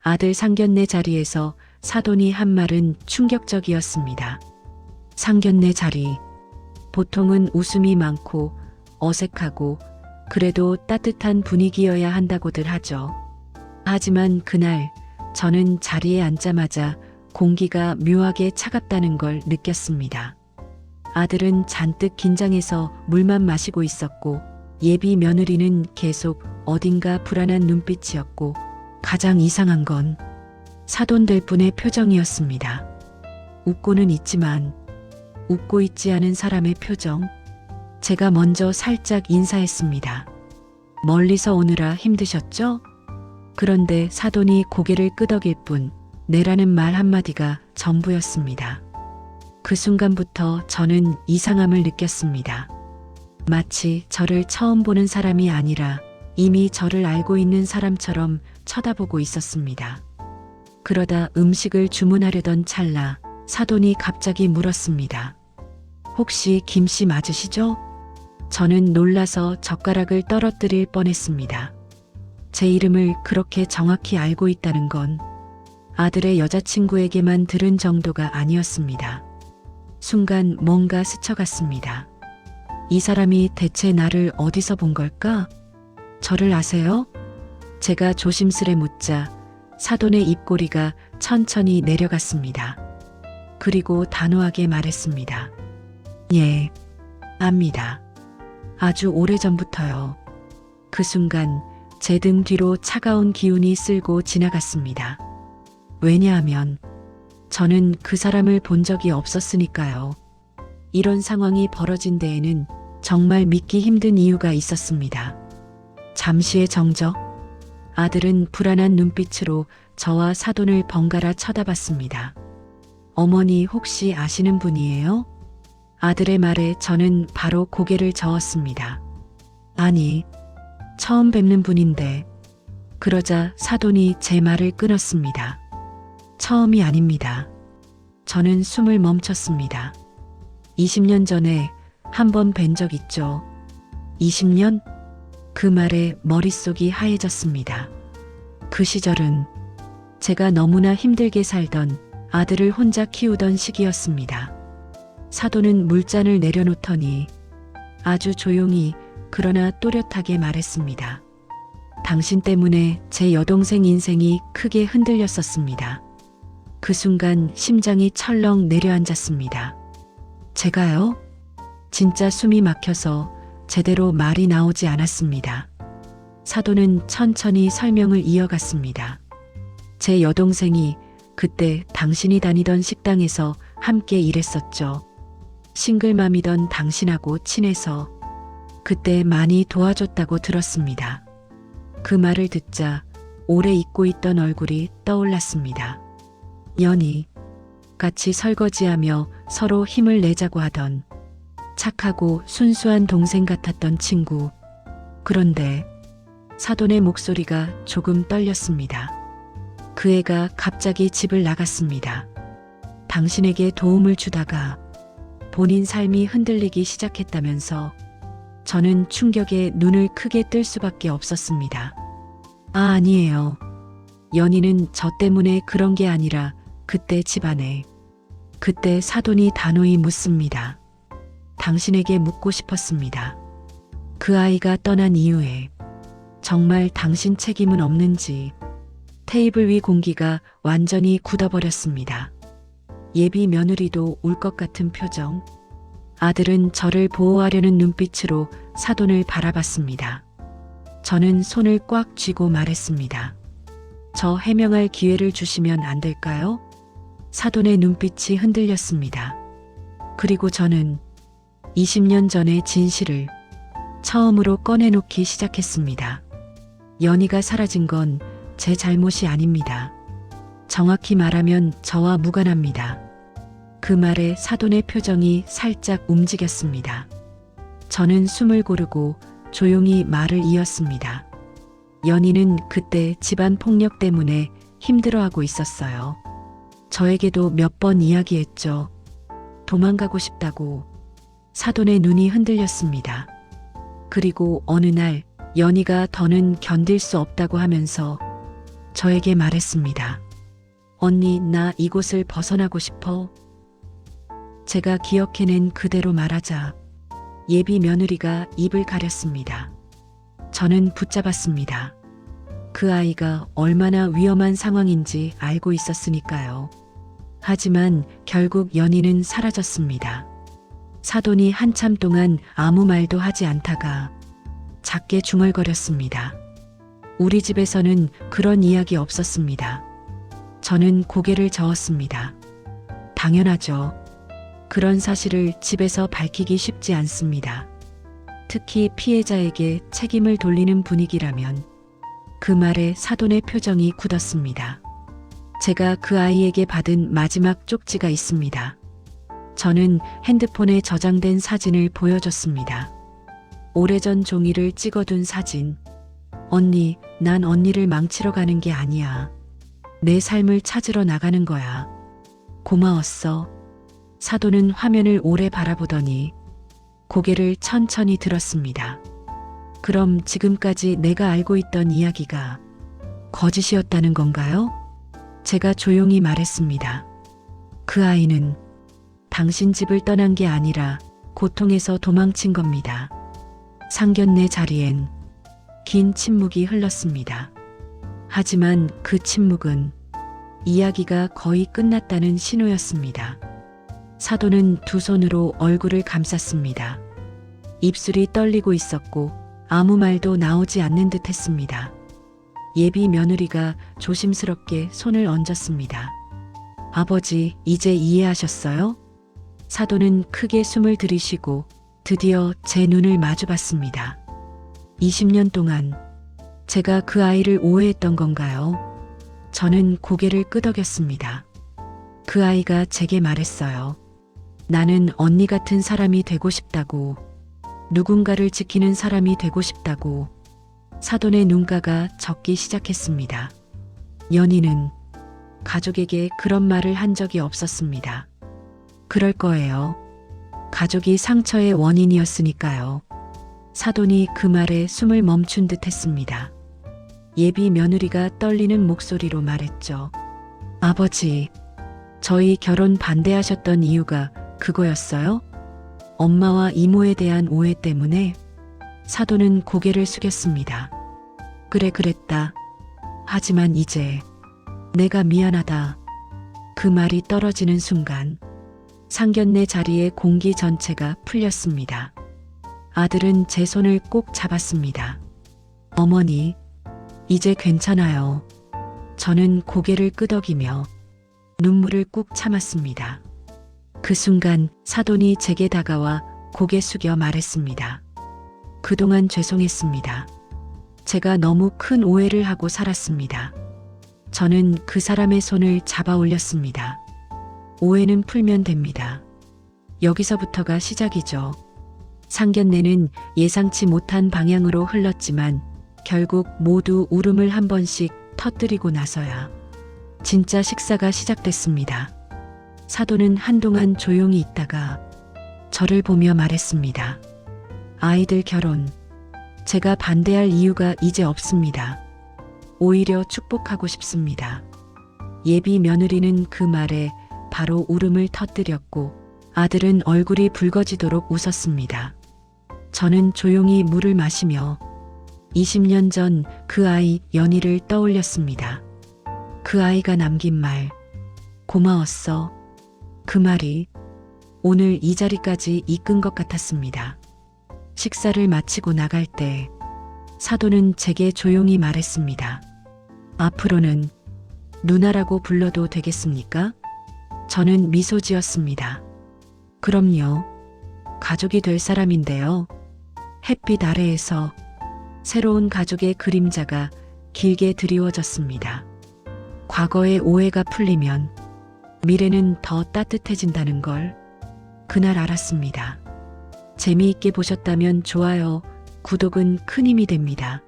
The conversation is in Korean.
아들 상견례 자리에서 사돈이 한 말은 충격적이었습니다. 상견례 자리. 보통은 웃음이 많고 어색하고 그래도 따뜻한 분위기여야 한다고들 하죠. 하지만 그날 저는 자리에 앉자마자 공기가 묘하게 차갑다는 걸 느꼈습니다. 아들은 잔뜩 긴장해서 물만 마시고 있었고 예비 며느리는 계속 어딘가 불안한 눈빛이었고 가장 이상한 건 사돈될 분의 표정이었습니다. 웃고는 있지만 웃고 있지 않은 사람의 표정. 제가 먼저 살짝 인사했습니다. 멀리서 오느라 힘드셨죠? 그런데 사돈이 고개를 끄덕일 뿐 내라는 말 한마디가 전부였습니다. 그 순간부터 저는 이상함을 느꼈습니다. 마치 저를 처음 보는 사람이 아니라 이미 저를 알고 있는 사람처럼 쳐다보고 있었습니다. 그러다 음식을 주문하려던 찰나 사돈이 갑자기 물었습니다. 혹시 김씨 맞으시죠? 저는 놀라서 젓가락을 떨어뜨릴 뻔했습니다. 제 이름을 그렇게 정확히 알고 있다는 건 아들의 여자친구에게만 들은 정도가 아니었습니다. 순간 뭔가 스쳐갔습니다. 이 사람이 대체 나를 어디서 본 걸까? 저를 아세요? 제가 조심스레 묻자 사돈의 입꼬리가 천천히 내려갔습니다. 그리고 단호하게 말했습니다. 예, 압니다. 아주 오래전부터요. 그 순간 제 등 뒤로 차가운 기운이 쓸고 지나갔습니다. 왜냐하면 저는 그 사람을 본 적이 없었으니까요. 이런 상황이 벌어진 데에는 정말 믿기 힘든 이유가 있었습니다. 잠시의 정적. 아들은 불안한 눈빛으로 저와 사돈을 번갈아 쳐다봤습니다. 어머니 혹시 아시는 분이에요? 아들의 말에 저는 바로 고개를 저었습니다. 아니, 처음 뵙는 분인데. 그러자 사돈이 제 말을 끊었습니다. 처음이 아닙니다. 저는 숨을 멈췄습니다. 20년 전에 한 번 뵌 적 있죠. 20년? 그 말에 머릿속이 하얘졌습니다. 그 시절은 제가 너무나 힘들게 살던 아들을 혼자 키우던 시기였습니다. 사돈은 물잔을 내려놓더니 아주 조용히 그러나 또렷하게 말했습니다. 당신 때문에 제 여동생 인생이 크게 흔들렸었습니다. 그 순간 심장이 철렁 내려앉았습니다. 제가요? 진짜 숨이 막혀서 제대로 말이 나오지 않았습니다. 사돈은 천천히 설명을 이어갔습니다. 제 여동생이 그때 당신이 다니던 식당에서 함께 일했었죠. 싱글맘이던 당신하고 친해서 그때 많이 도와줬다고 들었습니다. 그 말을 듣자 오래 잊고 있던 얼굴이 떠올랐습니다. 연희, 같이 설거지하며 서로 힘을 내자고 하던 착하고 순수한 동생 같았던 친구. 그런데 사돈의 목소리가 조금 떨렸습니다. 그 애가 갑자기 집을 나갔습니다. 당신에게 도움을 주다가 본인 삶이 흔들리기 시작했다면서 저는 충격에 눈을 크게 뜰 수밖에 없었습니다. 아니에요. 연희는 저 때문에 그런 게 아니라 그때 집안에. 그때 사돈이 단호히 묻습니다. 당신에게 묻고 싶었습니다. 그 아이가 떠난 이후에 정말 당신 책임은 없는지. 테이블 위 공기가 완전히 굳어버렸습니다. 예비 며느리도 울 것 같은 표정. 아들은 저를 보호하려는 눈빛으로 사돈을 바라봤습니다. 저는 손을 꽉 쥐고 말했습니다. 저 해명할 기회를 주시면 안 될까요? 사돈의 눈빛이 흔들렸습니다. 그리고 저는 20년 전의 진실을 처음으로 꺼내놓기 시작했습니다. 연희가 사라진 건 제 잘못이 아닙니다. 정확히 말하면 저와 무관합니다. 그 말에 사돈의 표정이 살짝 움직였습니다. 저는 숨을 고르고 조용히 말을 이었습니다. 연희는 그때 집안 폭력 때문에 힘들어하고 있었어요. 저에게도 몇 번 이야기했죠. 도망가고 싶다고. 사돈의 눈이 흔들렸습니다. 그리고 어느 날 연희가 더는 견딜 수 없다고 하면서 저에게 말했습니다. 언니, 나 이곳을 벗어나고 싶어. 제가 기억해낸 그대로 말하자 예비 며느리가 입을 가렸습니다. 저는 붙잡았습니다. 그 아이가 얼마나 위험한 상황인지 알고 있었으니까요. 하지만 결국 연희는 사라졌습니다. 사돈이 한참 동안 아무 말도 하지 않다가 작게 중얼거렸습니다. 우리 집에서는 그런 이야기 없었습니다. 저는 고개를 저었습니다. 당연하죠. 그런 사실을 집에서 밝히기 쉽지 않습니다. 특히 피해자에게 책임을 돌리는 분위기라면. 그 말에 사돈의 표정이 굳었습니다. 제가 그 아이에게 받은 마지막 쪽지가 있습니다. 저는 핸드폰에 저장된 사진을 보여줬습니다. 오래전 종이를 찍어둔 사진. 언니, 난 언니를 망치러 가는 게 아니야. 내 삶을 찾으러 나가는 거야. 고마웠어. 사돈은 화면을 오래 바라보더니 고개를 천천히 들었습니다. 그럼 지금까지 내가 알고 있던 이야기가 거짓이었다는 건가요? 제가 조용히 말했습니다. 그 아이는 당신 집을 떠난 게 아니라 고통에서 도망친 겁니다. 상견례 자리엔 긴 침묵이 흘렀습니다. 하지만 그 침묵은 이야기가 거의 끝났다는 신호였습니다. 사돈은 두 손으로 얼굴을 감쌌습니다. 입술이 떨리고 있었고 아무 말도 나오지 않는 듯 했습니다. 예비 며느리가 조심스럽게 손을 얹었습니다. 아버지, 이제 이해하셨어요? 사돈은 크게 숨을 들이쉬고 드디어 제 눈을 마주봤습니다. 20년 동안 제가 그 아이를 오해했던 건가요? 저는 고개를 끄덕였습니다. 그 아이가 제게 말했어요. 나는 언니 같은 사람이 되고 싶다고, 누군가를 지키는 사람이 되고 싶다고. 사돈의 눈가가 젖기 시작했습니다. 연희는 가족에게 그런 말을 한 적이 없었습니다. 그럴 거예요. 가족이 상처의 원인이었으니까요. 사돈이 그 말에 숨을 멈춘 듯 했습니다. 예비 며느리가 떨리는 목소리로 말했죠. 아버지, 저희 결혼 반대하셨던 이유가 그거였어요? 엄마와 이모에 대한 오해 때문에? 사돈은 고개를 숙였습니다. 그래, 그랬다. 하지만 이제 내가 미안하다. 그 말이 떨어지는 순간 상견례 자리의 공기 전체가 풀렸습니다. 아들은 제 손을 꼭 잡았습니다. 어머니, 이제 괜찮아요. 저는 고개를 끄덕이며 눈물을 꾹 참았습니다. 그 순간 사돈이 제게 다가와 고개 숙여 말했습니다. 그동안 죄송했습니다. 제가 너무 큰 오해를 하고 살았습니다. 저는 그 사람의 손을 잡아 올렸습니다. 오해는 풀면 됩니다. 여기서부터가 시작이죠. 상견례는 예상치 못한 방향으로 흘렀지만 결국 모두 울음을 한 번씩 터뜨리고 나서야 진짜 식사가 시작됐습니다. 사돈은 한동안 조용히 있다가 저를 보며 말했습니다. 아이들 결혼, 제가 반대할 이유가 이제 없습니다. 오히려 축복하고 싶습니다. 예비 며느리는 그 말에 바로 울음을 터뜨렸고 아들은 얼굴이 붉어지도록 웃었습니다. 저는 조용히 물을 마시며 20년 전 그 아이 연희를 떠올렸습니다. 그 아이가 남긴 말, 고마웠어. 그 말이 오늘 이 자리까지 이끈 것 같았습니다. 식사를 마치고 나갈 때 사돈은 제게 조용히 말했습니다. 앞으로는 누나라고 불러도 되겠습니까? 저는 미소 지었습니다. 그럼요. 가족이 될 사람인데요. 햇빛 아래에서 새로운 가족의 그림자가 길게 드리워졌습니다. 과거의 오해가 풀리면 미래는 더 따뜻해진다는 걸 그날 알았습니다. 재미있게 보셨다면 좋아요, 구독은 큰 힘이 됩니다.